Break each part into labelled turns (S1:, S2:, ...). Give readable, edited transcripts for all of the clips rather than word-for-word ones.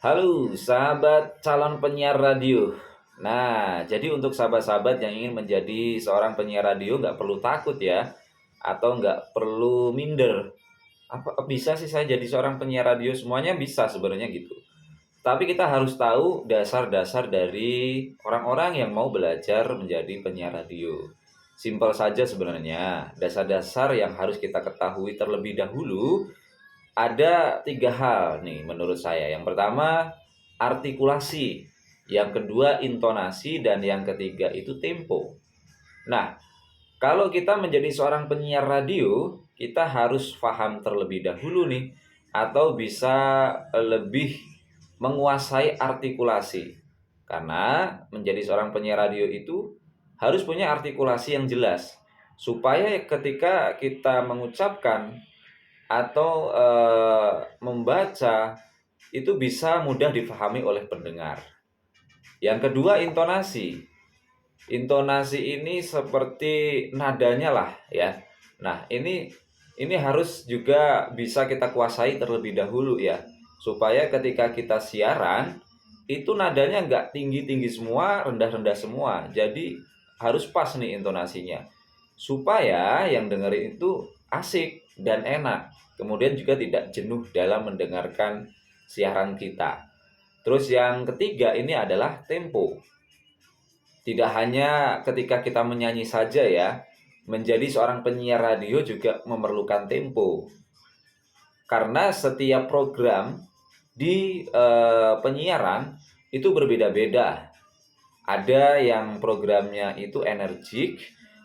S1: Halo, sahabat calon penyiar radio. Nah, jadi untuk sahabat-sahabat yang ingin menjadi seorang penyiar radio nggak perlu takut ya, atau nggak perlu minder. Apa bisa sih saya jadi seorang penyiar radio? Semuanya bisa sebenarnya gitu. Tapi kita harus tahu dasar-dasar dari orang-orang yang mau belajar menjadi penyiar radio. Simpel saja sebenarnya, dasar-dasar yang harus kita ketahui terlebih dahulu ada tiga hal nih menurut saya. Yang pertama, artikulasi. Yang kedua, intonasi. Dan yang ketiga itu tempo. Nah, kalau kita menjadi seorang penyiar radio, kita harus paham terlebih dahulu nih, atau bisa lebih menguasai artikulasi. Karena menjadi seorang penyiar radio itu harus punya artikulasi yang jelas. Supaya ketika kita mengucapkan atau membaca itu bisa mudah difahami oleh pendengar. Yang kedua, intonasi. Intonasi ini seperti nadanya lah ya. Nah, ini harus juga bisa kita kuasai terlebih dahulu ya. Supaya ketika kita siaran itu nadanya nggak tinggi-tinggi semua, rendah-rendah semua. Jadi harus pas nih intonasinya. Supaya yang dengerin itu asik dan enak. Kemudian juga tidak jenuh dalam mendengarkan siaran kita. Terus yang ketiga ini adalah tempo. Tidak hanya ketika kita menyanyi saja ya, menjadi seorang penyiar radio juga memerlukan tempo. Karena setiap program di penyiaran itu berbeda-beda. Ada yang programnya itu energik,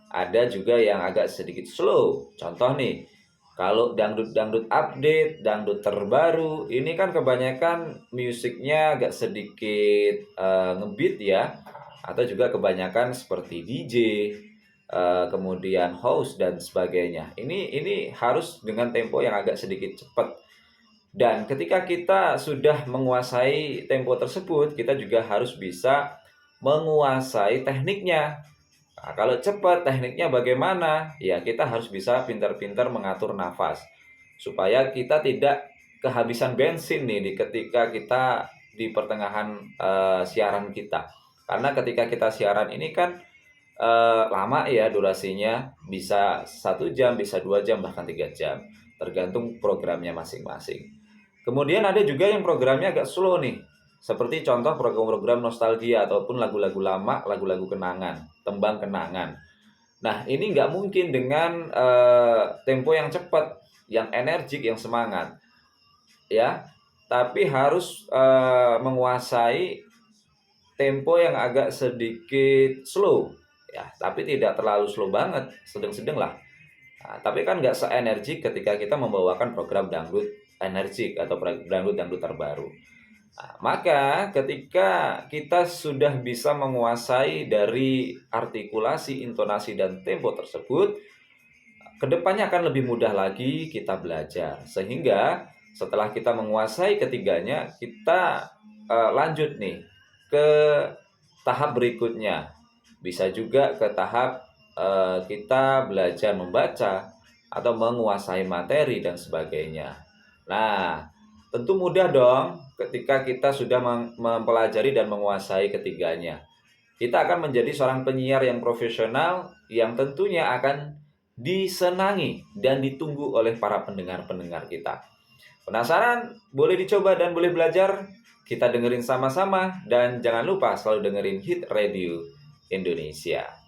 S1: ada juga yang agak sedikit slow. Contoh nih, kalau dangdut-dangdut update, dangdut terbaru, ini kan kebanyakan musiknya agak sedikit ngebeat ya, atau juga kebanyakan seperti DJ, kemudian host dan sebagainya. Ini harus dengan tempo yang agak sedikit cepat. Dan ketika kita sudah menguasai tempo tersebut, kita juga harus bisa menguasai tekniknya. Nah, kalau cepat tekniknya bagaimana? Ya, kita harus bisa pintar-pintar mengatur nafas supaya kita tidak kehabisan bensin nih ketika kita di pertengahan siaran kita. Karena ketika kita siaran ini kan lama ya durasinya, bisa 1 jam, bisa 2 jam, bahkan 3 jam, tergantung programnya masing-masing. Kemudian ada juga yang programnya agak slow nih, seperti contoh program-program nostalgia ataupun lagu-lagu lama, lagu-lagu kenangan, tembang kenangan. Nah, ini nggak mungkin dengan tempo yang cepat, yang energik, yang semangat, ya. Tapi harus menguasai tempo yang agak sedikit slow, ya. Tapi tidak terlalu slow banget, sedang-sedang lah. Nah, tapi kan nggak se-energik ketika kita membawakan program dangdut energik atau dangdut-dangdut terbaru. Nah, maka ketika kita sudah bisa menguasai dari artikulasi, intonasi, dan tempo tersebut, kedepannya akan lebih mudah lagi kita belajar. Sehingga setelah kita menguasai ketiganya, kita lanjut nih ke tahap berikutnya. Bisa juga ke tahap kita belajar membaca atau menguasai materi dan sebagainya. Nah, tentu mudah dong ketika kita sudah mempelajari dan menguasai ketiganya. Kita akan menjadi seorang penyiar yang profesional yang tentunya akan disenangi dan ditunggu oleh para pendengar-pendengar kita. Penasaran? Boleh dicoba dan boleh belajar? Kita dengerin sama-sama dan jangan lupa selalu dengerin Hit Radio Indonesia.